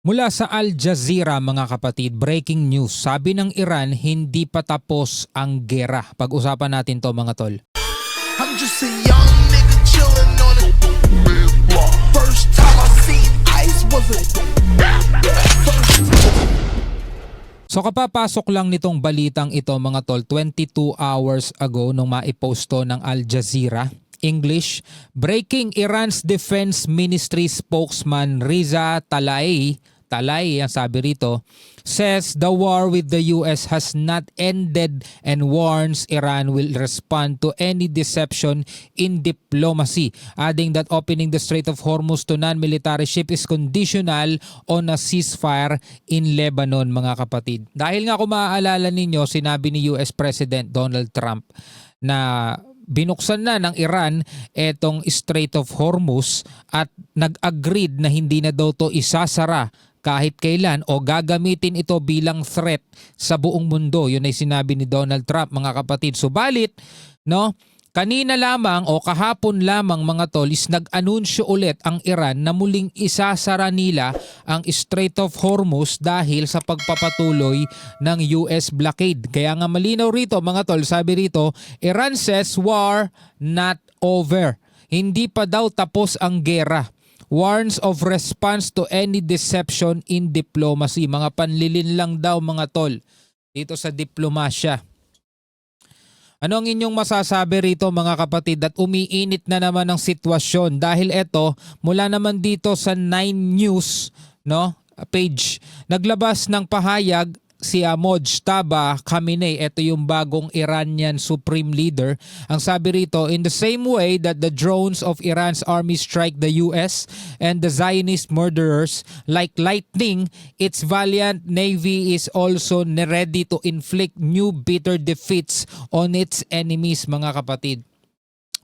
Mula sa Al Jazeera mga kapatid, breaking news. Sabi ng Iran, hindi pa tapos ang gera. Pag-usapan natin to mga tol. I'm just a young nigga chillin' on it. First time I seen ice was a So kapapasok lang nitong balitang ito mga tol, 22 hours ago nung maipost to ng Al Jazeera. English, breaking Iran's Defense Ministry spokesman Riza Talai ang sabi rito, says the war with the US has not ended and warns Iran will respond to any deception in diplomacy, adding that opening the Strait of Hormuz to non-military ship is conditional on a ceasefire in Lebanon mga kapatid. Dahil nga kung maaalala ninyo, sinabi ni US President Donald Trump na binuksan na ng Iran etong Strait of Hormuz at nag-agreed na hindi na daw to isasara kahit kailan o gagamitin ito bilang threat sa buong mundo. Yun ay sinabi ni Donald Trump mga kapatid. Subalit, no, kanina lamang o kahapon lamang mga tol is nag-anunsyo ulit ang Iran na muling isasara nila ang Strait of Hormuz dahil sa pagpapatuloy ng US blockade. Kaya nga malinaw rito mga tol, sabi rito, Iran says war not over. Hindi pa daw tapos ang gera. Warns of response to any deception in diplomacy. Mga panlilin lang daw mga tol dito sa diplomasya. Ano ang inyong masasabi rito mga kapatid at umiinit na naman ang sitwasyon dahil ito mula naman dito sa 9 News page naglabas ng pahayag si Mojtaba Khamenei. Ito yung bagong Iranian supreme leader. Ang sabi rito, in the same way that the drones of Iran's army strike the US and the Zionist murderers like lightning, its valiant navy is also ready to inflict new bitter defeats on its enemies mga kapatid.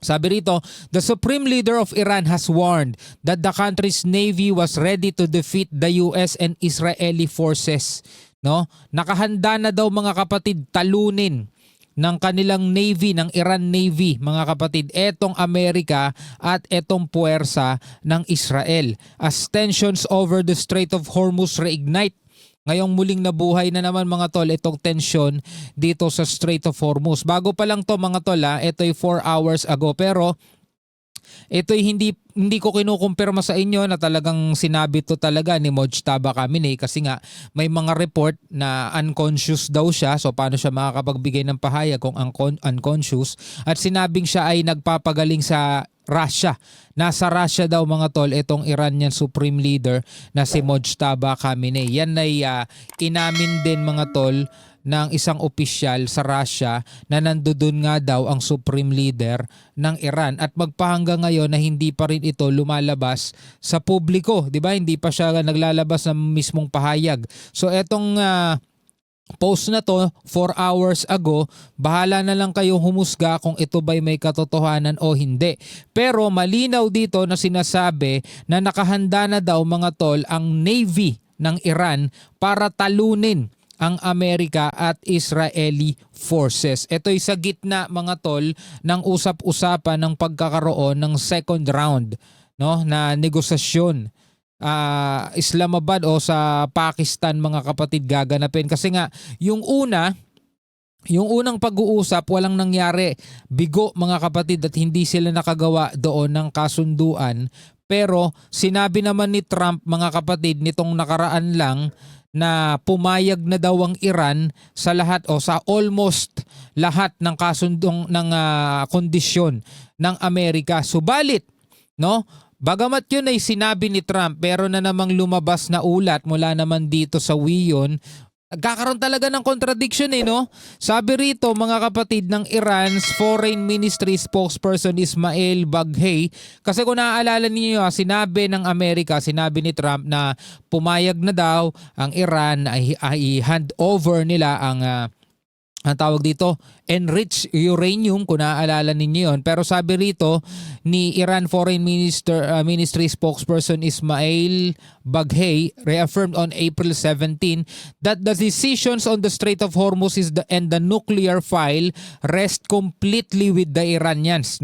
Sabi rito, the supreme leader of Iran has warned that the country's navy was ready to defeat the US and Israeli forces. No? Nakahanda na daw mga kapatid talunin ng kanilang navy, ng Iran Navy mga kapatid, etong Amerika at etong puwersa ng Israel. As tensions over the Strait of Hormuz reignite, ngayong muling nabuhay na naman mga tol itong tensyon dito sa Strait of Hormuz. Bago pa lang to mga tol, ito'y 4 hours ago, pero ito'y hindi ko kinukumpirma sa inyo na talagang sinabi to talaga ni Mojtaba Khamenei kasi nga may mga report na unconscious daw siya. So paano siya makakapagbigay ng pahayag kung unconscious? At sinabing siya ay nagpapagaling sa Russia. Nasa Russia daw mga tol itong Iranian Supreme Leader na si Mojtaba Khamenei. Yan ay inamin din mga tol ng isang opisyal sa Russia na nandoon nga daw ang Supreme Leader ng Iran at magpahanggang ngayon na hindi pa rin ito lumalabas sa publiko, 'di ba? Hindi pa siya naglalabas ng mismong pahayag. So etong post na to 4 hours ago, bahala na lang kayong humusga kung ito ba'y may katotohanan o hindi. Pero malinaw dito na sinasabi na nakahanda na daw mga tol ang Navy ng Iran para talunin ang Amerika at Israeli forces. Ito'y sa gitna mga tol ng usap-usapan ng pagkakaroon ng second round na negosasyon. Islamabad o sa Pakistan mga kapatid gaganapin kasi nga yung unang pag-uusap walang nangyari, bigo mga kapatid at hindi sila nakagawa doon ng kasunduan. Pero sinabi naman ni Trump mga kapatid nitong nakaraan lang na pumayag na daw ang Iran sa lahat o sa almost lahat ng kasundong ng kondisyon ng Amerika. Subalit, bagamat yun ay sinabi ni Trump, pero na namang lumabas na ulat mula naman dito sa WION, nagkakaroon talaga ng contradiction Sabi rito mga kapatid ng Iran's Foreign Ministry spokesperson Ismail Baghei, kasi kung naaalala niyo sinabi ng Amerika, sinabi ni Trump na pumayag na daw ang Iran ay hand over nila ang tawag dito, enriched uranium, kung naaalala ninyo yun. Pero sabi rito ni Iran Foreign Ministry spokesperson Ismail Baghei reaffirmed on April 17 that the decisions on the Strait of Hormuz and the nuclear file rest completely with the Iranians.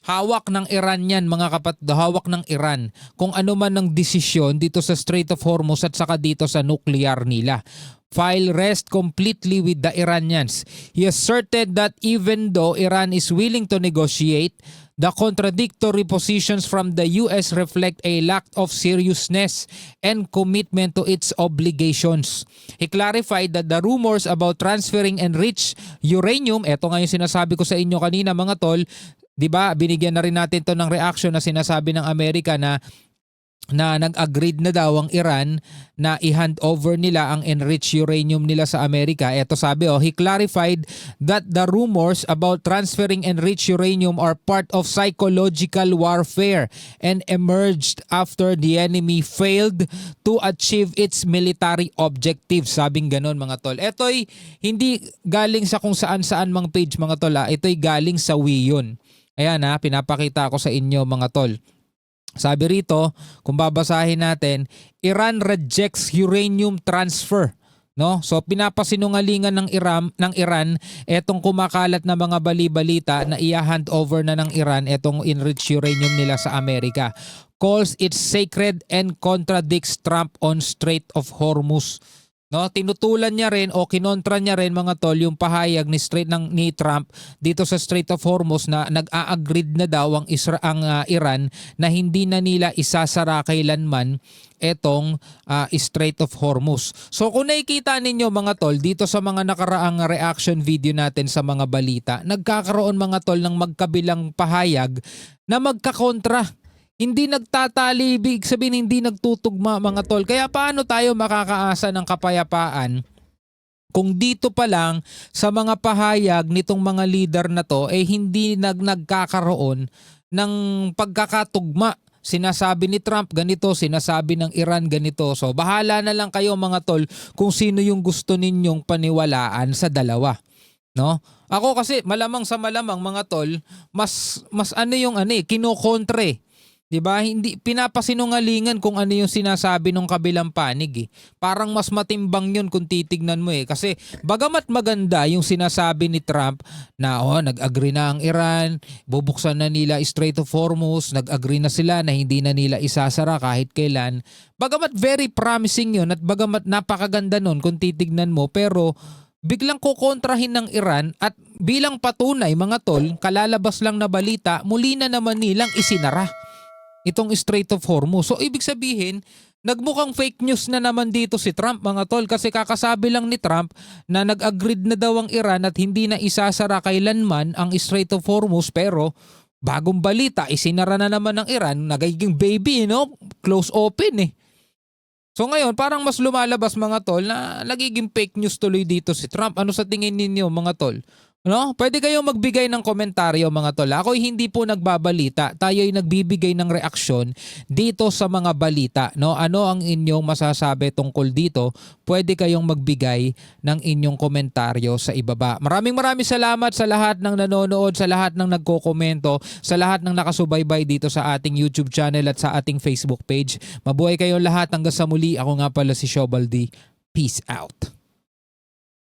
hawak ng Iran yan mga kapatid, hawak ng Iran kung ano man ang desisyon dito sa Strait of Hormuz at saka dito sa nuclear nila. File rest completely with the Iranians. He asserted that even though Iran is willing to negotiate, the contradictory positions from the US reflect a lack of seriousness and commitment to its obligations. He clarified that the rumors about transferring enriched uranium, eto nga yung sinasabi ko sa inyo kanina mga tol, 'di ba? Binigyan na rin natin 'to ng reaction na sinasabi ng Amerika na nag-agreed na daw ang Iran na i-hand over nila ang enriched uranium nila sa Amerika. Ito sabi, he clarified that the rumors about transferring enriched uranium are part of psychological warfare and emerged after the enemy failed to achieve its military objectives. Sabing ganon mga tol. Ito'y hindi galing sa kung saan-saan mang page mga tol. Ito'y galing sa WION. Ayan pinapakita ko sa inyo mga tol. Sabi rito, kung babasahin natin, Iran rejects uranium transfer. No? So pinapasinungalingan ng Iran etong kumakalat na mga bali-balita na i-hand over na ng Iran etong enriched uranium nila sa Amerika. Calls it sacred and contradicts Trump on Strait of Hormuz. No, tinutulan niya rin o kinontra niya rin mga tol yung pahayag ni Trump dito sa Strait of Hormuz na nag-a-agreed na daw ang Iran na hindi na nila isasara kailanman etong Strait of Hormuz. So kung nakikita ninyo mga tol dito sa mga nakaraang reaction video natin sa mga balita, nagkakaroon mga tol ng magkabilang pahayag na magkakontra. Hindi nagtatali, ibig sabihin hindi nagtutugma mga tol. Kaya paano tayo makakaasa ng kapayapaan kung dito pa lang sa mga pahayag nitong mga leader na to hindi nagkakaroon ng pagkakatugma. Sinasabi ni Trump ganito, sinasabi ng Iran ganito. So bahala na lang kayo mga tol kung sino yung gusto ninyong paniwalaan sa dalawa. No? Ako kasi malamang sa malamang mga tol, mas kinokontre. 'Di ba? Hindi pinapasinungalingan kung ano yung sinasabi ng kabilang panig. Parang mas matimbang 'yun kung titignan mo kasi bagamat maganda yung sinasabi ni Trump na nag-agree na ang Iran, bubuksan na nila Strait of Hormuz, nag-agree na sila na hindi na nila isasara kahit kailan. Bagamat very promising 'yun at bagamat napakaganda nun kung titignan mo, pero biglang kukontrahin ng Iran at bilang patunay mga tol, kalalabas lang na balita, muli na naman nilang isinara itong Strait of Hormuz. So ibig sabihin, nagmukhang fake news na naman dito si Trump mga tol, kasi kakasabi lang ni Trump na nag-agreed na daw ang Iran at hindi na isasara kailanman ang Strait of Hormuz, pero bagong balita, isinara na naman ng Iran, nagiging baby, close open So ngayon, parang mas lumalabas mga tol na nagiging fake news tuloy dito si Trump. Ano sa tingin ninyo mga tol? No? Pwede kayong magbigay ng komentaryo mga tol. Ako'y hindi po nagbabalita. Tayo'y nagbibigay ng reaksyon dito sa mga balita. No? Ano ang inyong masasabi tungkol dito? Pwede kayong magbigay ng inyong komentaryo sa ibaba. Maraming salamat sa lahat ng nanonood, sa lahat ng nagkokomento, sa lahat ng nakasubaybay dito sa ating YouTube channel at sa ating Facebook page. Mabuhay kayong lahat hanggang sa muli. Ako nga pala si Shobaldi. Peace out.